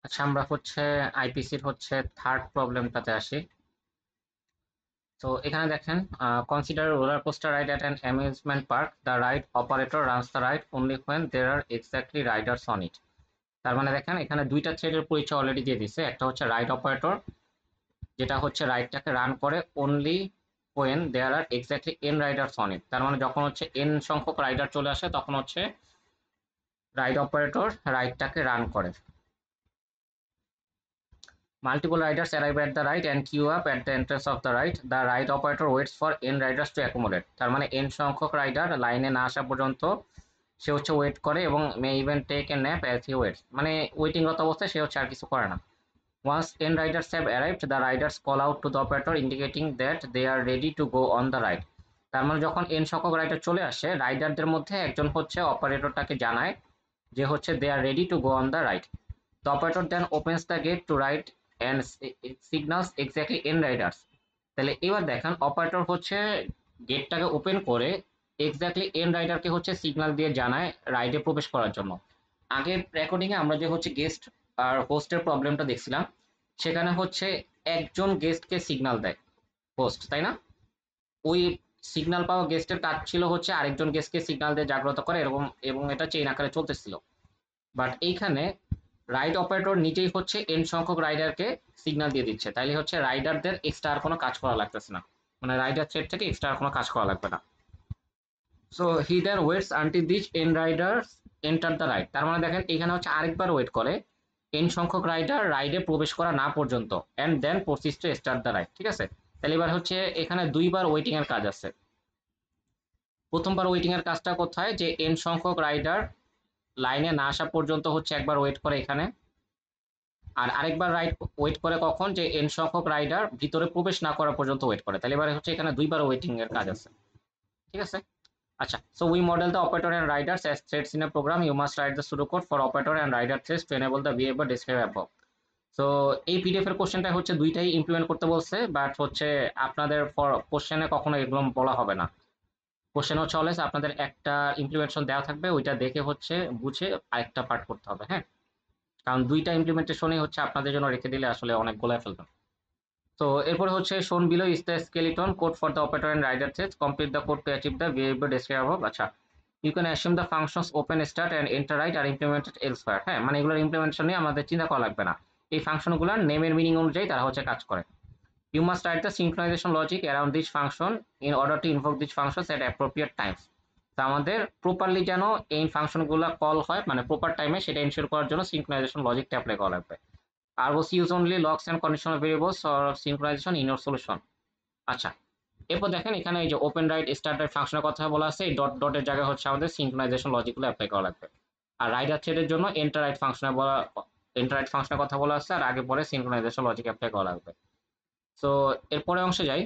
আচ্ছা, আমরা হচ্ছে আইপিসির হচ্ছে থার্ড প্রবলেমটাতে আসি। তো এখানে দেখেন, consider roller coaster ride at an amusement park, the ride operator runs the ride only when there are exactly riders on it. তার মানে দেখেন এখানে দুইটা থ্রেডের পরিচয় অলরেডি দিয়ে দিছে। একটা হচ্ছে রাইড অপারেটর, যেটা হচ্ছে রাইডটাকে রান করে only when there are exactly N riders on it. তার মানে যখন হচ্ছে এন সংখ্যক রাইডার চলে আসে তখন হচ্ছে রাইড অপারেটর রাইডটাকে রান করে। Multiple riders arrive at the ride and queue up at the entrance of the ride. The ride operator waits for n riders to accumulate. তার মানে n সংখ্যক রাইডার লাইনে না আসা পর্যন্ত সে হচ্ছে ওয়েট করে এবং may even take a nap as he waits. মানে ওয়েটিংরত অবস্থায় সে হচ্ছে আর কিছু করে না। Once n riders have arrived, the riders call out to the operator indicating that they are ready to go on the ride. তার মানে যখন n সংখ্যক রাইডার চলে আসে, রাইডারদের মধ্যে একজন হচ্ছে অপারেটরটাকে জানায় যে হচ্ছে they are ready to go on the ride. The operator then opens the gate to ride and signals exactly n riders. তাহলে এবার দেখেন অপারেটর হচ্ছে গেটটাকে ওপেন করে এক্স্যাক্টলি এন রাইডারকে হচ্ছে সিগন্যাল দিয়ে জানায় রাইডে প্রবেশ করার জন্য। আগের রেকর্ডিং এ আমরা যে হচ্ছে গেস্ট আর হোস্টের প্রবলেমটা দেখছিলাম, সেখানে হচ্ছে একজন গেস্টকে সিগন্যাল দেয় হোস্ট, তাই না? ওই সিগন্যাল পাওয়া গেস্টের কাজ ছিল হচ্ছে আরেকজন গেস্টকে সিগন্যাল দিয়ে জাগ্রত করে এরকম, এবং এটা চেইন আকারে চলতেছিল। বাট এইখানে রাইড অপারেটর নিজেই হচ্ছে এন সংখ্যক রাইডারকে সিগন্যাল দিয়ে দিচ্ছে, তাইলে হচ্ছে রাইডারদের এক্সট্রা আর কোনো কাজ করা লাগতেছে না। মানে রাইডার থ্রেড থেকে এক্সট্রা আর কোনো কাজ করা লাগবে না। So he then waits until this N riders enter the ride. তার মানে দেখেন এখানে হচ্ছে আরেকবার ওয়েট করে এন সংখ্যক রাইডার রাইডে প্রবেশ করা না পর্যন্ত, and then proceeds to start the ride. ঠিক আছে, তাহলে এবার হচ্ছে এখানে দুইবার ওয়েটিং এর কাজ আছে। প্রথমবার ওয়েটিং এর কাজটা কোথায়, যে এন সংখ্যক রাইডার লাইনে না আসা পর্যন্ত হচ্ছে একবার ওয়েট করে এখানে, আর আরেকবার রাইড ওয়েট করে কখন, যে এন সংখ্যক রাইডার ভিতরে প্রবেশ না করা পর্যন্ত ওয়েট করে। তাহলে এবারে হচ্ছে এখানে দুইবার ওয়েটিং এর কাজ আছে। ঠিক আছে। আচ্ছা, so we model the operator and riders as threads in a program. You must write the pseudo code for operator and rider threads to enable the behaviour describe above. So এই PDF এর কোশ্চেনটা হচ্ছে দুইটাই implement করতে বলছে, but হচ্ছে আপনাদের for কোশ্চেনে কখনো এগুলো বলা হবে না। কোশ্চেন হচ্ছে অলওয়েজ আপনাদের একটা ইমপ্লিমেন্টেশন দেওয়া থাকবে, ওইটা দেখে হচ্ছে বুঝে আরেকটা পার্ট করতে হবে। হ্যাঁ, কারণ দুইটা ইমপ্লিমেন্টেশনই হচ্ছে আপনাদের জন্য রেখে দিলে আসলে অনেক গোলায় ফেলবেন। তো এরপরে হচ্ছে shown below is the skeleton code for the operator and rider threads, complete the code to achieve the behaviour describe above. আচ্ছা, you can assume the functions open start and enter write are implemented elsewhere. হ্যাঁ, মানে এগুলোর implementation নিয়ে আমাদের চিন্তা করা লাগবে না। এই ফাংশনগুলোর নেমের মিনিং অনুযায়ী তারা হচ্ছে কাজ করে। You must write the synchronisation logic around this function in order to invoke this functions at appropriate times. তো আমাদের প্রপারলি যেন এই ফাংশনগুলো কল হয়, মানে প্রপার টাইমে, সেটা এনশিওর করার জন্য সিনক্রোনাইজেশন লজিকটা অ্যাপ্লাই করা লাগবে। আর বলছি use only locks and conditional variables for synchronisation in your solution. আচ্ছা, এরপর দেখেন এখানে এই যে ওপেন রাইট স্টার্ট রাইট ফাংশনের কথা বলা আছে, এই ডট ডটের জায়গায় হচ্ছে আমাদের সিনক্রোনাইজেশন লজিকগুলো অ্যাপ্লাই করা লাগবে। আর রাইডার থ্রেডের জন্য এন্টার রাইট ফাংশনে বলা, এন্টার রাইট ফাংশনের কথা বলা আছে, আর আগে পরে সিনক্রোনাইজেশন লজিক অ্যাপ্লাই করা লাগবে। সো এরপরে অংশে যাই।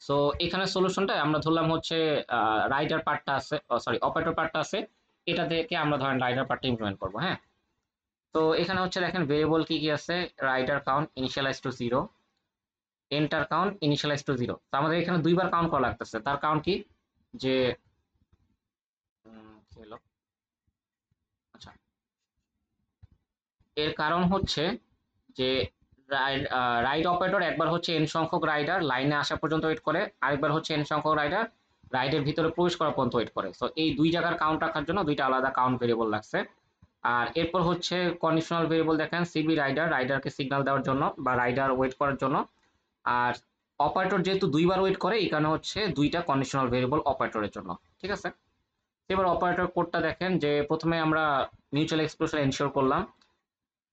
সো এখানে সলিউশনটা আমরা ধরলাম হচ্ছে রাইডার পার্টটা আছে, সরি অপারেটর পার্টটা আছে, এটা থেকে আমরা ধরেন রাইডার পার্টটা ইমপ্লিমেন্ট করবো। হ্যাঁ, তো এখানে হচ্ছে দেখেন ভেরিয়েবল কি কি আছে, rider count initialise to 0, enter count initialise to 0। তো আমাদের এখানে দুইবার কাউন্ট করা লাগতেছে। তার কারণ কি, যে কি হলো, আচ্ছা, এর কারণ হচ্ছে যে রাইড অপারেটর একবার হচ্ছে এন সংখ্যক রাইডার লাইনে আসা পর্যন্ত ওয়েট করে, আরেকবার হচ্ছে এন সংখ্যক রাইডার রাইডের ভিতরে প্রবেশ করা পর্যন্ত ওয়েট করে। তো এই দুই জায়গার কাউন্ট রাখার জন্য দুইটা আলাদা কাউন্ট ভেরিয়েবল লাগছে। আর এরপর হচ্ছে কন্ডিশনাল ভেরিয়েবল দেখেন সিবি রাইডার, রাইডারকে সিগন্যাল দেওয়ার জন্য বা রাইডার ওয়েট করার জন্য। আর অপারেটর যেহেতু দুইবার ওয়েট করে, এই কারণে হচ্ছে দুইটা কন্ডিশনাল ভেরিয়েবল অপারেটরের জন্য। ঠিক আছে, এবার অপারেটর কোডটা দেখেন, যে প্রথমে আমরা মিউচুয়াল এক্সক্লুশন এনশিওর করলাম,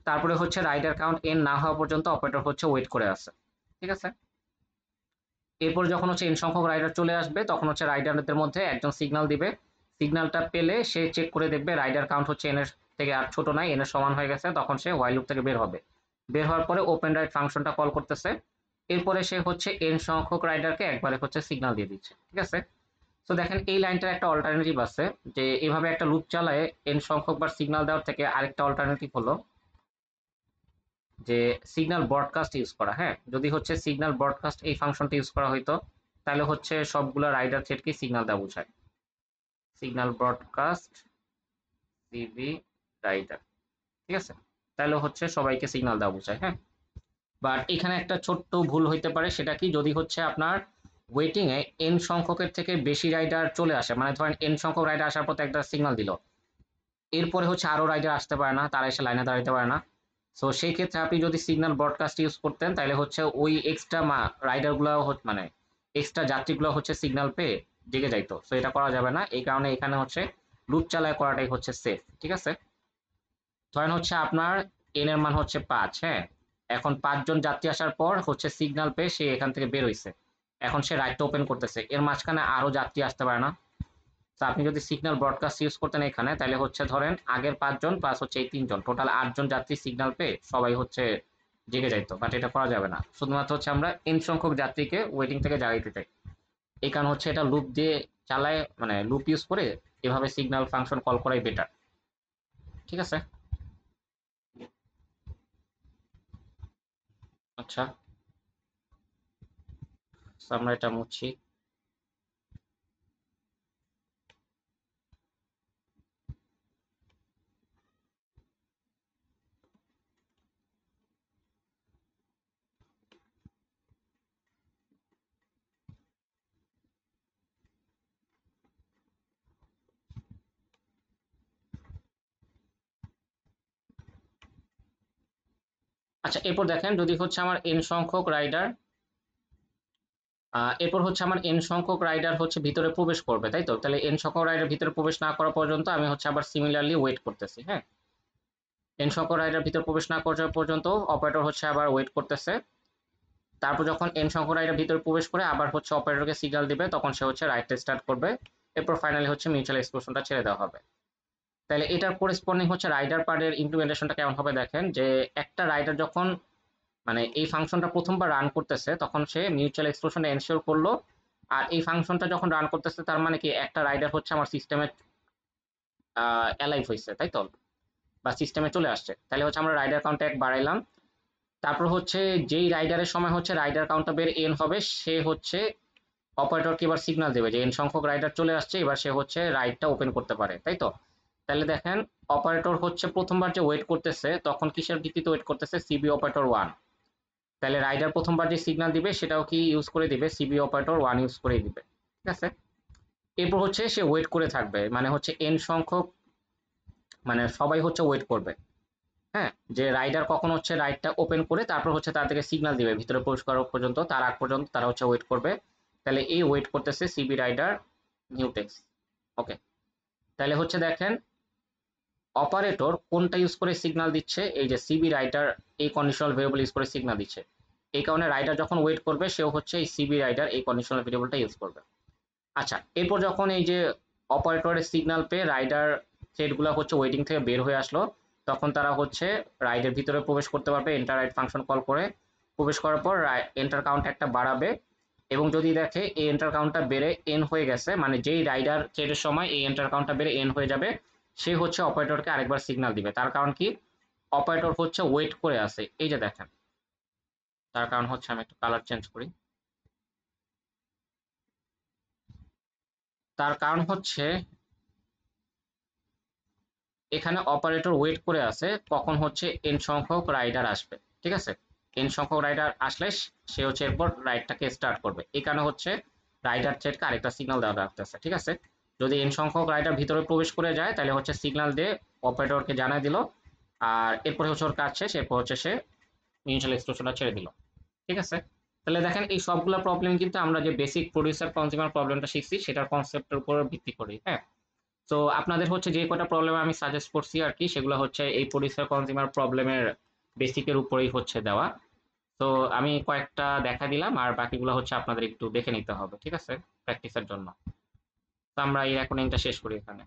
তারপরে হচ্ছে রাইডার কাউন্ট এন না হওয়া পর্যন্ত অপারেটর হচ্ছে ওয়েট করে আছে। ঠিক আছে, এরপর যখন হচ্ছে এন সংখ্যক রাইডার চলে আসবে তখন হচ্ছে রাইডারদের মধ্যে একজন সিগন্যাল দিবে। সিগন্যালটা পেলে সে চেক করে দেখবে রাইডার কাউন্ট হচ্ছে এন এর থেকে আর ছোট নাই, এন এর সমান হয়ে গেছে, তখন সে হোয়াইল লুপ থেকে বের হবে। বের হওয়ার পরে ওপেন রাইট ফাংশনটা কল করতেছে। এরপরে সে হচ্ছে এন সংখ্যক রাইডারকে একবারে হচ্ছে সিগন্যাল দিয়ে দিচ্ছে। ঠিক আছে, তো দেখেন এই লাইনটার একটা অল্টারনেটিভ আছে, যে এভাবে একটা লুপ চালায় এন সংখ্যক বার সিগন্যাল দেওয়ার থেকে আরেকটা অল্টারনেটিভ হলো যে সিগন্যাল ব্রডকাস্ট ইউজ করা। হ্যাঁ, যদি হচ্ছে সিগন্যাল ব্রডকাস্ট এই ফাংশনটা ইউজ করা হইতো, তাহলে হচ্ছে সবগুলো রাইডার থ্রেডকে সিগন্যাল দেওয়া বোঝায়। Signal broadcast CB rider. ঠিক আছে, তাহলে হচ্ছে সবাইকে সিগন্যাল দেওয়া বোঝায়। হ্যাঁ, বাট এখানে একটা ছোট্ট ভুল হইতে পারে, সেটা কি, যদি হচ্ছে আপনার ওয়েটিং এ এন সংখ্যকের থেকে বেশি রাইডার চলে আসে, মানে ধরেন এন সংখ্যক রাইডার আসার পর তো একটা সিগন্যাল দিল, এরপরে হচ্ছে আরো রাইডার আসতে পারে না, তারা এসে লাইনে দাঁড়াতে পারে না। সো সেই ক্ষেত্রে আপনি যদি সিগন্যাল ব্রডকাস্ট ইউজ করতেন, তাহলে হচ্ছে ওই এক্সট্রা রাইডার গুলো মানে এক্সট্রা যাত্রীগুলো হচ্ছে সিগন্যাল পেয়ে জেগে যাইতো। সো এটা করা যাবে না, এই কারণে এখানে হচ্ছে লুপ চালায় করাটাই হচ্ছে সেফ। ঠিক আছে, ধরেন হচ্ছে আপনার এন এর মান হচ্ছে 5। হ্যাঁ, এখন 5 জন যাত্রী আসার পর হচ্ছে সিগন্যাল পেয়ে সে এখান থেকে বের হইছে, এখন সে রাইডটা ওপেন করতেছে, এর মাঝখানে আরো যাত্রী আসতে পারে না। তো আপনি যদি সিগন্যাল ব্রডকাস্ট ইউজ করতেন এখানে, তাহলে হচ্ছে ধরেন আগের 5 জন প্লাস হচ্ছে এই 3 জন, টোটাল 8 জন যাত্রী সিগন্যাল পেয়ে সবাই হচ্ছে জেগে যাইতো। বাট এটা করা যাবে না, শুধুমাত্র হচ্ছে আমরা এন সংখ্যক যাত্রীকে ওয়েটিং থেকে জাগাইতে চাই, এই কারণে হচ্ছে এটা লুপ দিয়ে চালায়, মানে লুপ ইউজ করে এভাবে সিগন্যাল ফাংশন কল করাই বেটার। ঠিক আছে, আচ্ছা, তো আমরা এটা মুছছি। আচ্ছা, এরপর দেখেন যদি হচ্ছে আমার এন সংখ্যক রাইডার, এরপর হচ্ছে আমার এন সংখ্যক রাইডার হচ্ছে ভিতরে প্রবেশ করবে, তাই তো, তাহলে এন সংখ্যক রাইডার ভিতরে প্রবেশ না করা পর্যন্ত আমি হচ্ছে আবার সিমিলারলি ওয়েট করতেছি। হ্যাঁ, এন সংখ্যক রাইডার ভিতরে প্রবেশ না করা পর্যন্ত অপারেটর হচ্ছে আবার ওয়েট করতেছে। তারপর যখন এন সংখ্যক রাইডার ভিতরে প্রবেশ করে আবার হচ্ছে অপারেটরকে সিগন্যাল দিবে, তখন সে হচ্ছে রাইডটা স্টার্ট করবে। এরপর ফাইনালি হচ্ছে মিউচুয়াল এক্সক্লুশনটা ছেড়ে দেওয়া হবে। তাহলে এটার করেসপন্ডিং হচ্ছে রাইডার পার্টের ইমপ্লিমেন্টেশনটা কেমন হবে দেখেন, যে একটা রাইডার যখন মানে এই ফাংশনটা প্রথমবার রান করতেছে, তখন সে মিউচুয়াল এক্সক্লুশনটা এনশিওর করলো। আর এই ফাংশনটা যখন রান করতেছে, তার মানে কি একটা রাইডার হচ্ছে আমার সিস্টেমে অ্যালাইভ হয়েছে, তাই তো, বা সিস্টেমে চলে আসছে। তাহলে হচ্ছে আমরা রাইডার কাউন্ট 1 বাড়াইলাম। তারপর হচ্ছে যেই রাইডারের সময় হচ্ছে রাইডার কাউন্টটা বের এন হবে, সে হচ্ছে অপারেটরকে এবার সিগন্যাল দেবে যে এন সংখ্যক রাইডার চলে আসছে, এবার সে হচ্ছে রাইডটা ওপেন করতে পারে, তাই তো। তাহলে দেখেন অপারেটর হচ্ছে প্রথমবার যে ওয়েট করতেছে, তখন কিসের ভিত্তিতে ওয়েট করতেছে, সিবি অপারেটর 1। তাহলে রাইডার প্রথমবার যে সিগন্যাল দিবে সেটাও কি ইউজ করে দিবে, সিবি অপারেটর 1 ইউজ করে দিবে। ঠিক আছে, এরপর হচ্ছে সে ওয়েট করে থাকবে, মানে হচ্ছে এন সংখ্যক, মানে সবাই হচ্ছে ওয়েট করবে। হ্যাঁ, যে রাইডার কখন হচ্ছে রাইডটা ওপেন করে তারপর হচ্ছে তাদেরকে সিগন্যাল দিবে ভিতরে প্রবেশ করার পর্যন্ত, তার আগ পর্যন্ত তারা হচ্ছে ওয়েট করবে। তাহলে এই ওয়েট করতেছে সিবি রাইডার মিউটেক্স। ওকে, তাহলে হচ্ছে দেখেন অপারেটর কোনটা ইউজ করে সিগন্যাল দিচ্ছে, এই যে সিবি রাইডার এই কন্ডিশনাল ভেরিয়েবল ইউজ করে সিগন্যাল দিচ্ছে। এই কারণে রাইডার যখন ওয়েট করবে, সেও হচ্ছে এই সিবি রাইডার এই কন্ডিশনাল ভেরিয়েবলটা ইউজ করবে। আচ্ছা, এরপর যখন এই যে অপারেটরের সিগন্যাল পেয়ে রাইডার থ্রেডগুলো হচ্ছে ওয়েটিং থেকে বের হয়ে আসলো, তখন তারা হচ্ছে রাইডের ভিতরে প্রবেশ করতে পারবে এন্টার রাইড ফাংশন কল করে। প্রবেশ করার পর এন্টার কাউন্ট একটা বাড়াবে, এবং যদি দেখে এই এন্টার কাউন্টটা বেড়ে এন হয়ে গেছে, মানে যেই রাইডার থ্রেডের সময় এই এন্টার কাউন্টটা বেড়ে এন হয়ে যাবে, সে হচ্ছে অপারেটরকে আরেকবার সিগন্যাল দিবে। তার কারণ কি, অপারেটর হচ্ছে ওয়েট করে আছে, এই যে দেখেন, তার কারণ হচ্ছে আমি একটু কালার চেঞ্জ করি। তার কারণ হচ্ছে এখানে অপারেটর ওয়েট করে আছে কখন হচ্ছে এন সংখ্যক রাইডার আসবে। ঠিক আছে, এন সংখ্যক রাইডার আসলে সে হচ্ছে এরপর রাইডটাকে স্টার্ট করবে, এই কারণে হচ্ছে রাইডার থ্রেডকে আরেকটা সিগন্যাল দেওয়া রাখতেছে। ঠিক আছে, যদি এন সংখ্যক রাইডার ভিতরে প্রবেশ করে যায়, তাহলে হচ্ছে সিগন্যাল দিয়ে অপারেটরকে জানাই দিল, আর এরপরে হচ্ছে ওর কাজ শেষ, এরপর হচ্ছে সে মিউচুয়াল এক্সক্লুশনটা ছেড়ে দিল। ঠিক আছে, তাহলে দেখেন এই সবগুলো প্রবলেম কিন্তু আমরা যে বেসিক প্রডিউসার কনজিউমার প্রবলেমটা শিখছি সেটার কনসেপ্টের উপর ভিত্তি করি। হ্যাঁ, তো আপনাদের হচ্ছে যে কটা প্রবলেম আমি সাজেস্ট করছি আর কি, সেগুলো হচ্ছে এই প্রডিউসার কনজিউমার প্রবলেমের বেসিকের উপরেই হচ্ছে দেওয়া। তো আমি কয়েকটা দেখা দিলাম, আর বাকিগুলো হচ্ছে আপনাদের একটু দেখে নিতে হবে। ঠিক আছে, প্র্যাকটিসের জন্য। তো আমরা এই রেকর্ডিংটা শেষ করি এখানে।